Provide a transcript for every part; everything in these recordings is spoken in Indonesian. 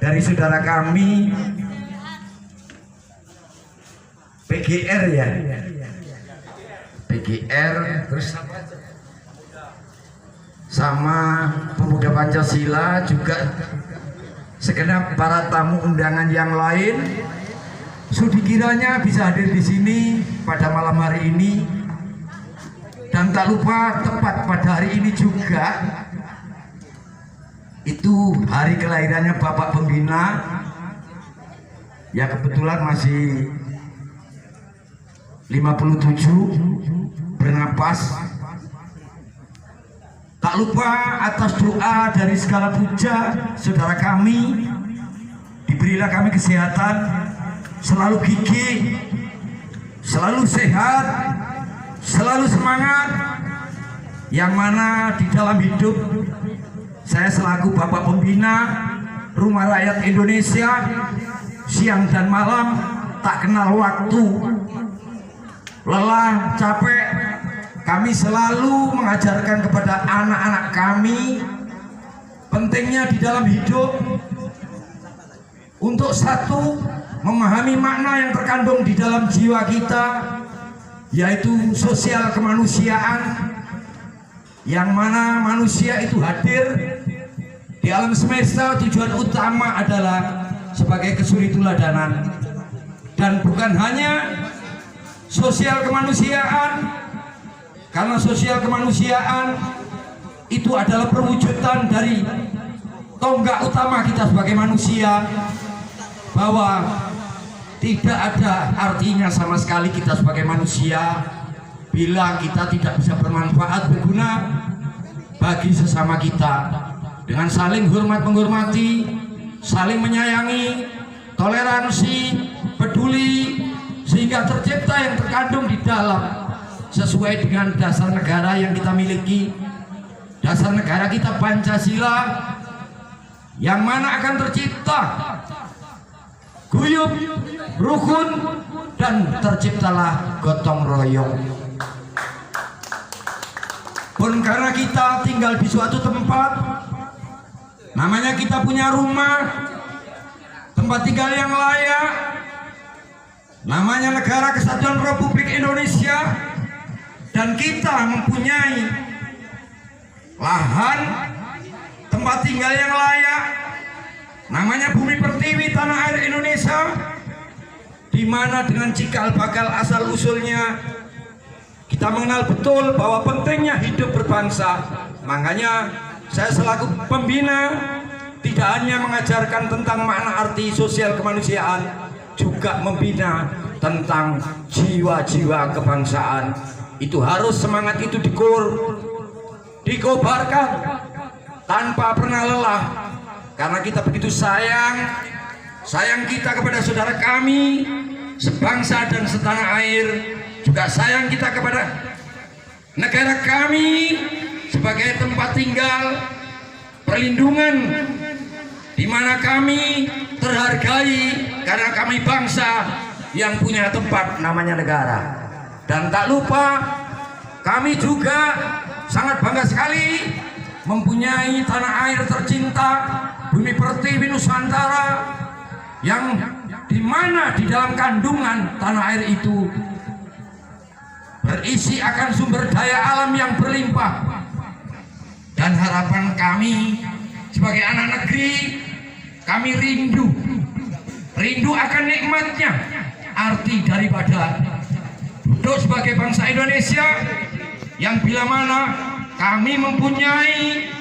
dari saudara kami PGR ya, PGR, terus sama pemuda Pancasila, juga segenap para tamu undangan yang lain. Sudi kiranya bisa hadir di sini pada malam hari ini, dan tak lupa tepat pada hari ini juga itu hari kelahirannya Bapak Pembina ya, kebetulan masih 57 bernapas. Tak lupa atas doa dari segala puja saudara kami, diberilah kami kesehatan, selalu gigih, selalu sehat, selalu semangat, yang mana di dalam hidup saya selaku Bapak Pembina Rumah Rakyat Indonesia, siang dan malam tak kenal waktu, lelah, capek, kami selalu mengajarkan kepada anak-anak kami pentingnya di dalam hidup untuk satu, memahami makna yang terkandung di dalam jiwa kita, yaitu sosial kemanusiaan, yang mana manusia itu hadir di alam semesta. Tujuan utama adalah sebagai kesurituladanan, dan bukan hanya sosial kemanusiaan, karena sosial kemanusiaan itu adalah perwujudan dari tonggak utama kita sebagai manusia, bahwa tidak ada artinya sama sekali kita sebagai manusia bila kita tidak bisa bermanfaat, berguna bagi sesama kita, dengan saling hormat menghormati, saling menyayangi, toleransi, peduli, sehingga tercipta yang terkandung di dalam sesuai dengan dasar negara yang kita miliki. Dasar negara kita Pancasila, yang mana akan tercipta guyub, rukun, dan terciptalah gotong royong. Pun karena kita tinggal di suatu tempat, namanya kita punya rumah, tempat tinggal yang layak, namanya Negara Kesatuan Republik Indonesia, dan kita mempunyai lahan, tempat tinggal yang layak, namanya Bumi Pertiwi Tanah Air Indonesia, di mana dengan cikal bakal asal usulnya kita mengenal betul bahwa pentingnya hidup berbangsa. Makanya saya selaku pembina tidak hanya mengajarkan tentang makna arti sosial kemanusiaan, juga membina tentang jiwa-jiwa kebangsaan. Itu harus semangat itu dikobarkan tanpa pernah lelah, karena kita begitu sayang kita kepada saudara kami sebangsa dan setanah air, juga sayang kita kepada negara kami sebagai tempat tinggal, perlindungan, di mana kami terhargai karena kami bangsa yang punya tempat namanya negara. Dan tak lupa kami juga sangat bangga sekali mempunyai tanah air tercinta, Bumi Pertiwi Nusantara, yang dimana di dalam kandungan tanah air itu berisi akan sumber daya alam yang berlimpah. Dan harapan kami sebagai anak negeri, kami rindu akan nikmatnya arti daripada hidup sebagai bangsa Indonesia, yang bila mana kami mempunyai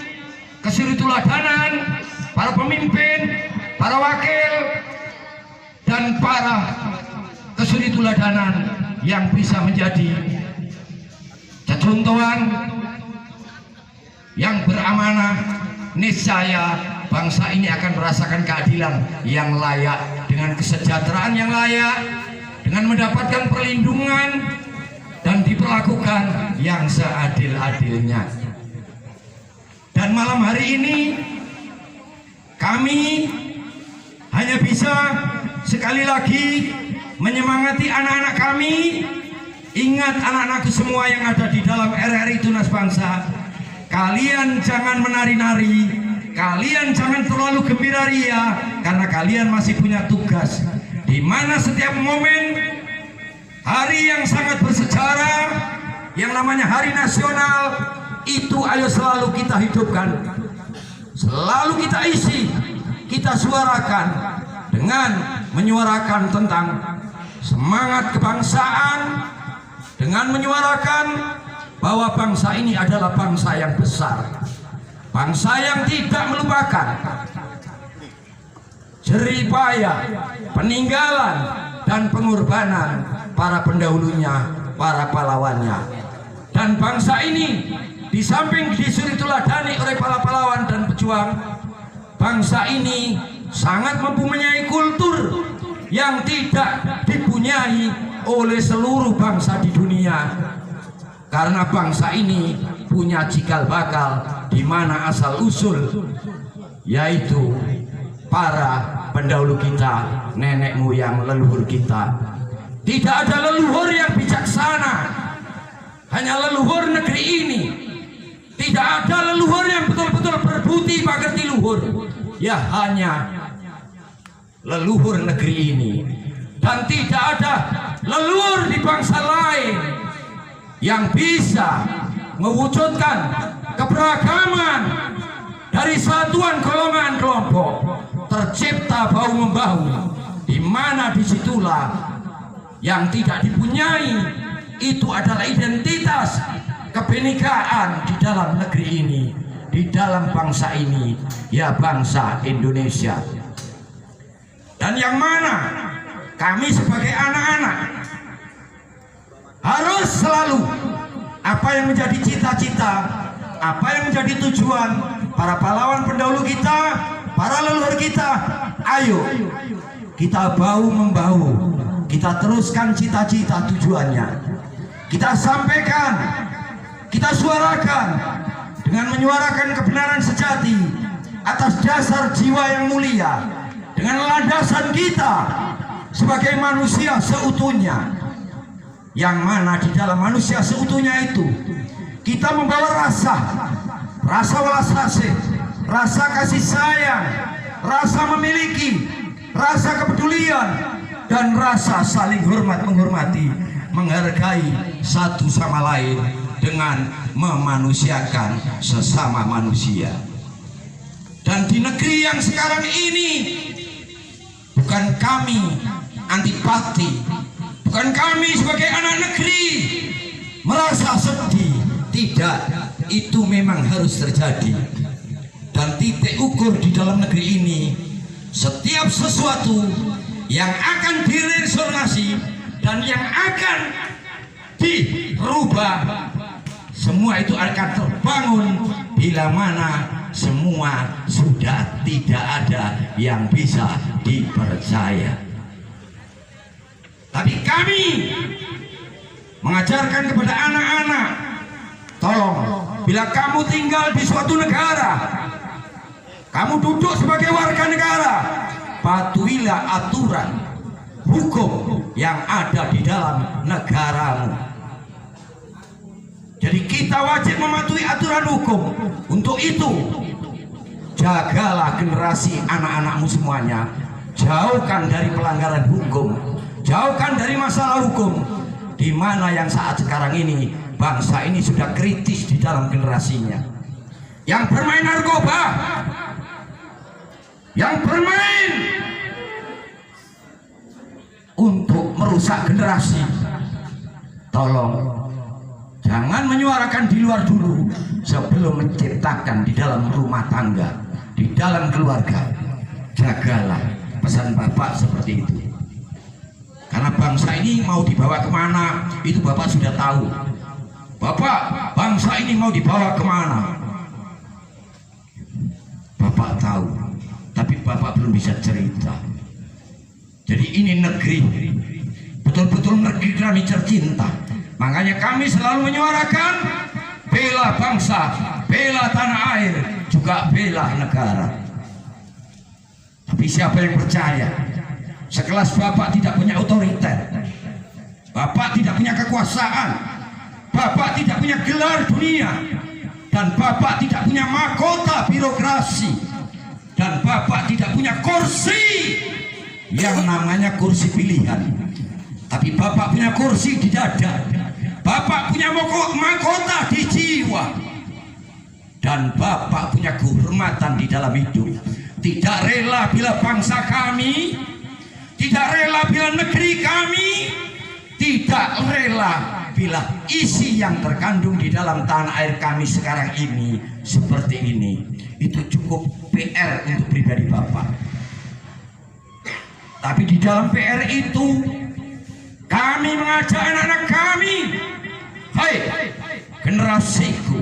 kesurituladanan para pemimpin, para wakil, dan para kesurituladanan yang bisa menjadi contohan yang beramanah. Niscaya bangsa ini akan merasakan keadilan yang layak, dengan kesejahteraan yang layak, dengan mendapatkan perlindungan dan diperlakukan yang seadil-adilnya. Dan malam hari ini kami hanya bisa sekali lagi menyemangati anak-anak kami. Ingat anak-anakku semua yang ada di dalam RRI Tunas Bangsa, kalian jangan menari-nari, kalian jangan terlalu gembira ria, karena kalian masih punya tugas, di mana setiap momen hari yang sangat bersejarah yang namanya hari nasional itu ayo selalu kita hidupkan, selalu kita isi, kita suarakan dengan menyuarakan tentang semangat kebangsaan, dengan menyuarakan bahwa bangsa ini adalah bangsa yang besar, bangsa yang tidak melupakan jerih payah, peninggalan dan pengorbanan para pendahulunya, para pahlawannya. Dan bangsa ini di samping disuruh teladani oleh para pahlawan dan pejuang, bangsa ini sangat mempunyai kultur yang tidak dipunyai oleh seluruh bangsa di dunia. Karena bangsa ini punya cikal bakal di mana asal usul, yaitu para pendahulu kita, nenek moyang leluhur kita. Tidak ada leluhur yang bijaksana, hanya leluhur negeri ini. Tidak ada leluhur yang betul-betul berbudi pekerti luhur, ya hanya leluhur negeri ini. Dan tidak ada leluhur di bangsa lain yang bisa mewujudkan keberagaman dari satuan golongan kelompok, tercipta bahu membahu, di mana disitulah yang tidak dipunyai itu adalah identitas kebinekaan di dalam negeri ini, di dalam bangsa ini, ya bangsa Indonesia. Dan yang mana kami sebagai anak-anak harus selalu apa yang menjadi cita-cita, apa yang menjadi tujuan para pahlawan pendahulu kita, para leluhur kita, ayo kita bahu membahu, kita teruskan cita-cita tujuannya, kita sampaikan, kita suarakan dengan menyuarakan kebenaran sejati atas dasar jiwa yang mulia, dengan landasan kita sebagai manusia seutuhnya, yang mana di dalam manusia seutuhnya itu kita membawa rasa welas asih, rasa kasih sayang, rasa memiliki, rasa kepedulian, dan rasa saling hormat menghormati, menghargai satu sama lain dengan memanusiakan sesama manusia. Dan di negeri yang sekarang ini bukan kami antipati, bukan kami sebagai anak negeri merasa sedih, tidak, itu memang harus terjadi. Dan titik ukur di dalam negeri ini, setiap sesuatu yang akan diresonasi dan yang akan dirubah, semua itu akan terbangun bila mana semua sudah tidak ada yang bisa dipercaya. Tapi kami mengajarkan kepada anak-anak, tolong, bila kamu tinggal di suatu negara, kamu duduk sebagai warga negara, patuhilah aturan hukum yang ada di dalam negaramu. Jadi kita wajib mematuhi aturan hukum. Untuk itu, jagalah generasi anak-anakmu semuanya, jauhkan dari pelanggaran hukum, jauhkan dari masalah hukum, di mana yang saat sekarang ini bangsa ini sudah kritis di dalam generasinya. Yang bermain narkoba, yang bermain untuk merusak generasi, tolong jangan menyuarakan di luar dulu sebelum menciptakan di dalam rumah tangga, di dalam keluarga. Jagalah pesan Bapak seperti itu. Karena bangsa ini mau dibawa kemana, itu Bapak sudah tahu. Bapak, bangsa ini mau dibawa kemana, Bapak tahu. Tapi Bapak belum bisa cerita. Jadi ini negeri, betul-betul negeri kami tercinta. Makanya kami selalu menyuarakan bela bangsa, bela tanah air, juga bela negara. Tapi siapa yang percaya? Sekelas Bapak tidak punya otoriter, Bapak tidak punya kekuasaan, Bapak tidak punya gelar dunia, dan Bapak tidak punya mahkota birokrasi, dan Bapak tidak punya kursi yang namanya kursi pilihan, tapi Bapak punya kursi di dada. Bapak punya mahkota di jiwa, dan Bapak punya kehormatan di dalam hidup. Tidak rela bila bangsa kami, tidak rela bila negeri kami, tidak rela bila isi yang terkandung di dalam tanah air kami sekarang ini seperti ini. Itu cukup PR untuk pribadi Bapak. Tapi di dalam PR itu kami mengajak anak-anak kami, hai generasiku,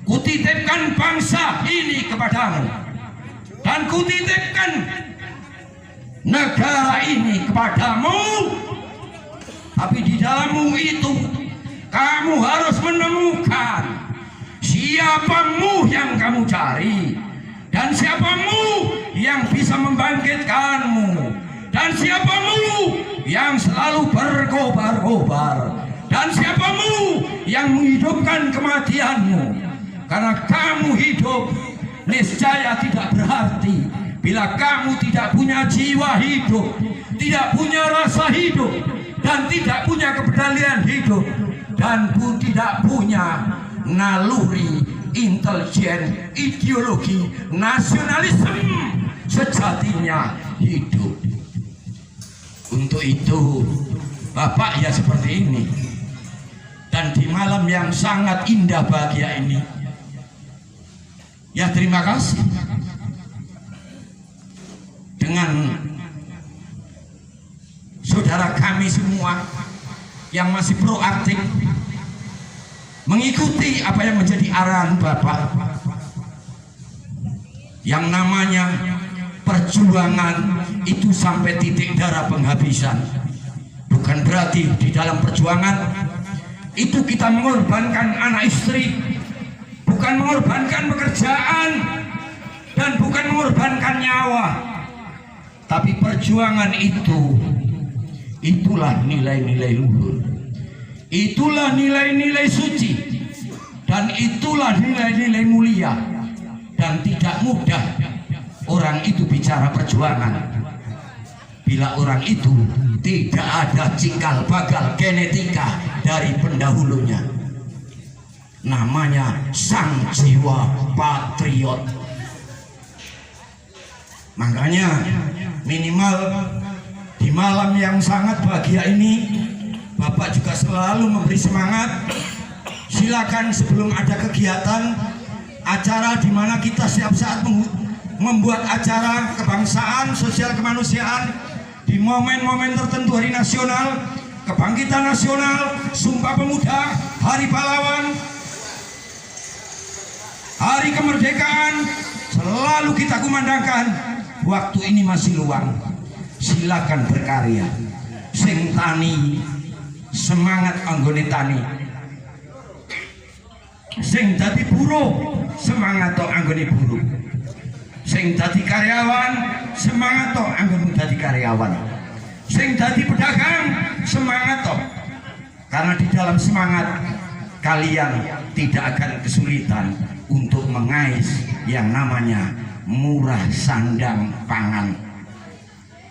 kutitipkan bangsa ini kepadamu, dan kutitipkan negara ini kepadamu. Tapi di dalammu itu kamu harus menemukan siapamu yang kamu cari, dan siapamu yang bisa membangkitkanmu, dan siapamu yang selalu berkobar-kobar, dan siapamu yang menghidupkan kematianmu. Karena kamu hidup niscaya tidak berarti bila kamu tidak punya jiwa hidup, tidak punya rasa hidup, dan tidak punya kepedalian hidup, dan tidak punya naluri intelijen ideologi nasionalisme sejatinya hidup. Untuk itu Bapak ya seperti ini, dan di malam yang sangat indah bahagia ini, ya terima kasih dengan saudara kami semua yang masih proaktif mengikuti apa yang menjadi arahan Bapak. Yang namanya perjuangan itu sampai titik darah penghabisan. Bukan berarti di dalam perjuangan itu kita mengorbankan anak istri, bukan mengorbankan pekerjaan, dan bukan mengorbankan nyawa. Tapi perjuangan itu, itulah nilai-nilai luhur, itulah nilai-nilai suci, dan itulah nilai-nilai mulia. Dan tidak mudah orang itu bicara perjuangan bila orang itu tidak ada cikal bakal genetika dari pendahulunya. Namanya sang jiwa patriot. Makanya minimal di malam yang sangat bahagia ini Bapak juga selalu memberi semangat. Silakan sebelum ada kegiatan acara di mana kita setiap saat membuat acara kebangsaan, sosial kemanusiaan di momen-momen tertentu, hari nasional, kebangkitan nasional, Sumpah Pemuda, Hari Pahlawan, Hari Kemerdekaan, selalu kita kumandangkan waktu ini masih luang. Silakan berkarya. Sing tani semangat anggone tani, sing dadi buruh semangat to anggone buruh, sing dadi karyawan semangat to anggone dadi karyawan, sing dadi pedagang semangat to. Karena di dalam semangat kalian tidak akan kesulitan untuk mengais yang namanya murah sandang pangan.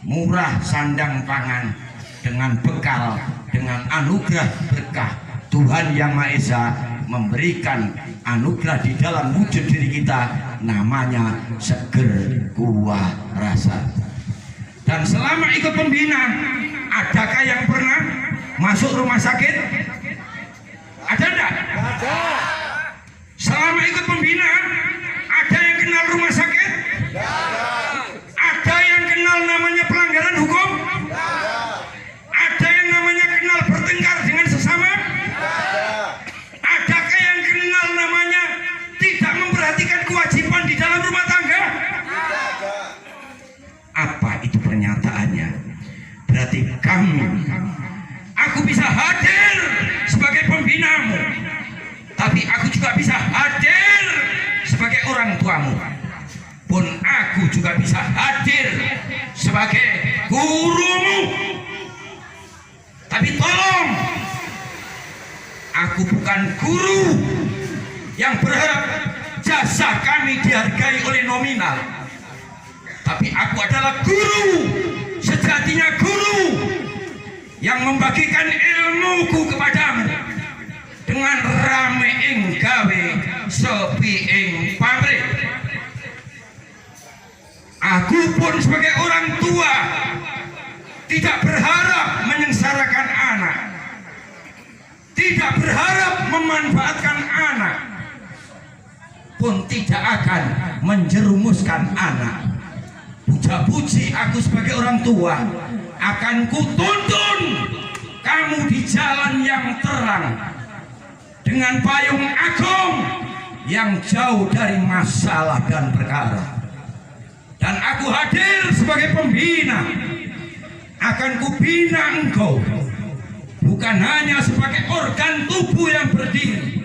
Murah sandang pangan dengan bekal, dengan anugerah berkah Tuhan Yang Maha Esa memberikan anugerah di dalam wujud diri kita, namanya seger kuah rasa. Dan selama ikut pembina, adakah yang pernah masuk rumah sakit? Ada enggak? Ada. Selama ikut pembina, ada yang kenal rumah sakit? Ada. Ada yang kenal namanya pelanggaran hukum? Ada. Ada yang namanya kenal bertengkar dengan sesama? Ada. Adakah yang kenal namanya tidak memperhatikan kewajiban di dalam rumah tangga? Ada. Apa itu pernyataannya? Berarti aku bisa hadir sebagai pembinamu, tapi aku juga bisa hadir sebagai orang tuamu, pun aku juga bisa hadir sebagai gurumu. Tapi tolong, aku bukan guru yang berharap jasa kami dihargai oleh nominal. Tapi aku adalah guru, sejatinya guru yang membagikan ilmuku kepadamu dengan rame ing gawe sepi ing pabrik. Aku pun sebagai orang tua tidak berharap menyengsarakan anak, tidak berharap memanfaatkan anak, pun tidak akan menjerumuskan anak. Puja-puji aku sebagai orang tua akan kutuntun kamu di jalan yang terang dengan payung agung yang jauh dari masalah dan perkara. Dan aku hadir sebagai pembina, akan kubina engkau bukan hanya sebagai organ tubuh yang berdiri,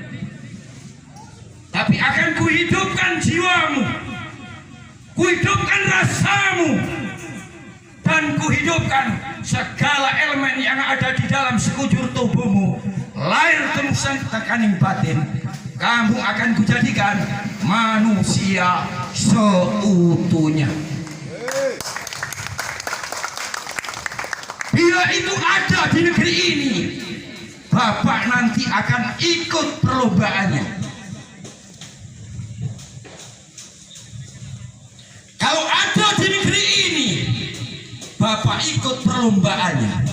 tapi akan kuhidupkan jiwamu, kuhidupkan rasamu, dan kuhidupkan segala elemen yang ada di dalam sekujur tubuhmu. Lahir temsan tekaning batin, kamu akan kujadikan manusia seutuhnya. Bila itu ada di negeri ini, Bapak nanti akan ikut perlombaannya. Kalau ada di negeri ini, Bapak ikut perlombaannya.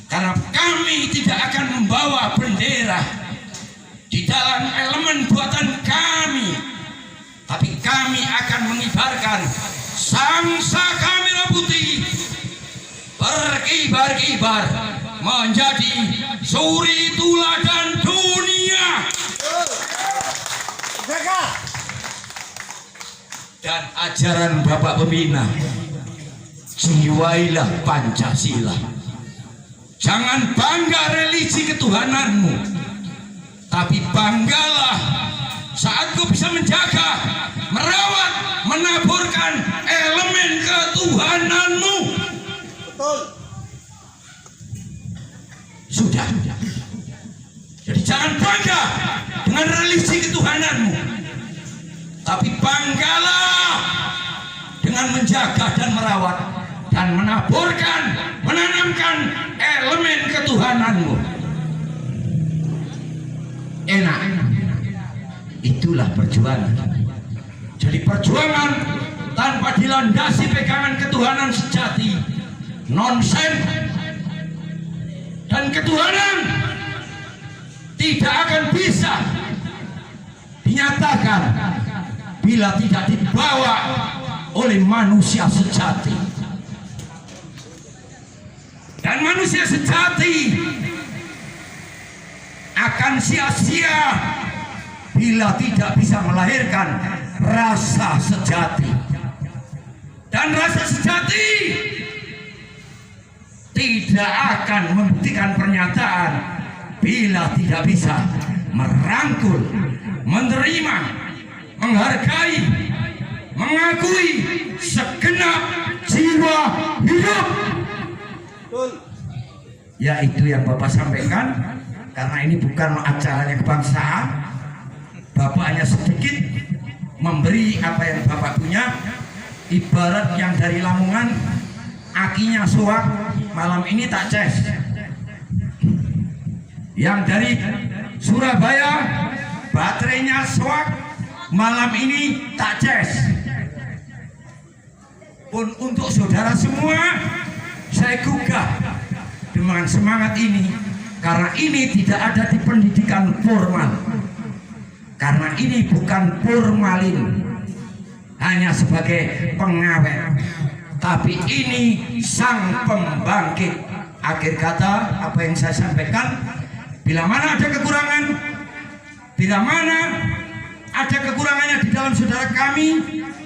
Karena kami tidak akan membawa bendera di dalam elemen buatan kami, tapi kami akan mengibarkan sangsaka merah putih berkibar-kibar menjadi suri tuladan dunia. Dan ajaran Bapak Pembina, jiwailah Pancasila. Jangan bangga religi ketuhananmu, tapi banggalah saat kau bisa menjaga, merawat, menaburkan elemen ketuhananmu. Betul. Sudah. Jadi jangan bangga dengan religi ketuhananmu, tapi banggalah dengan menjaga dan merawat dan menaburkan, menanamkan elemen ketuhananmu. Enak. Itulah perjuangan. Jadi perjuangan tanpa dilandasi pegangan ketuhanan sejati nonsen, dan ketuhanan tidak akan bisa dinyatakan bila tidak dibawa oleh manusia sejati. Dan manusia sejati akan sia-sia bila tidak bisa melahirkan rasa sejati. Dan rasa sejati tidak akan membuktikan pernyataan bila tidak bisa merangkul, menerima, menghargai, mengakui segenap jiwa hidup. Ya, itu yang Bapak sampaikan. Karena ini bukan acaranya kebangsaan, Bapak hanya sedikit memberi apa yang Bapak punya. Ibarat yang dari Lamongan akinya suak, malam ini tak ces. Yang dari Surabaya baterainya suak, malam ini tak ces. Pun untuk saudara semua, saya gugah dengan semangat ini, karena ini tidak ada di pendidikan formal, karena ini bukan formalin hanya sebagai pengawet, tapi ini sang pembangkit. Akhir kata, apa yang saya sampaikan, bila mana ada kekurangan, bila mana ada kekurangannya di dalam saudara kami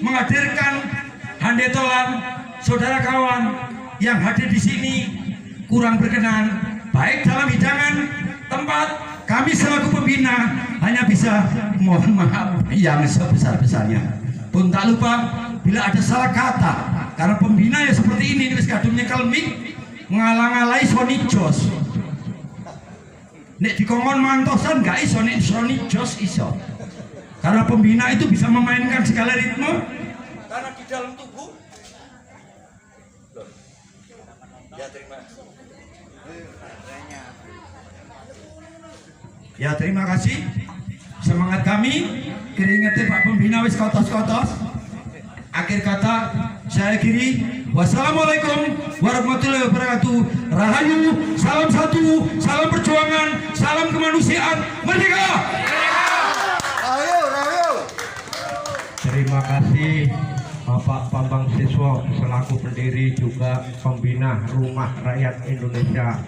menghadirkan handetolan, saudara kawan yang hadir di sini kurang berkenan, baik dalam hidangan, tempat, kami selaku pembina hanya bisa mohon maaf yang sebesar-besarnya. Pun tak lupa bila ada salah kata, karena pembina ya seperti ini, wis kadung nyekel mik ngalang-alai Sony Jos. Nek dikongkon mantosan gak iso, nek Sony Jos iso. Karena pembina itu bisa memainkan segala ritme karena di dalam tubuh. Ya terima kasih. Ya terima kasih. Semangat kami, keringetnya Pak Pembina wis kotos-kotos. Akhir kata saya akhiri. Wassalamualaikum warahmatullahi wabarakatuh. Rahayu, salam satu, salam perjuangan, salam kemanusiaan, merdeka. Terima kasih Bapak Bambang Siswo selaku pendiri juga pembina Rumah Rakyat Indonesia.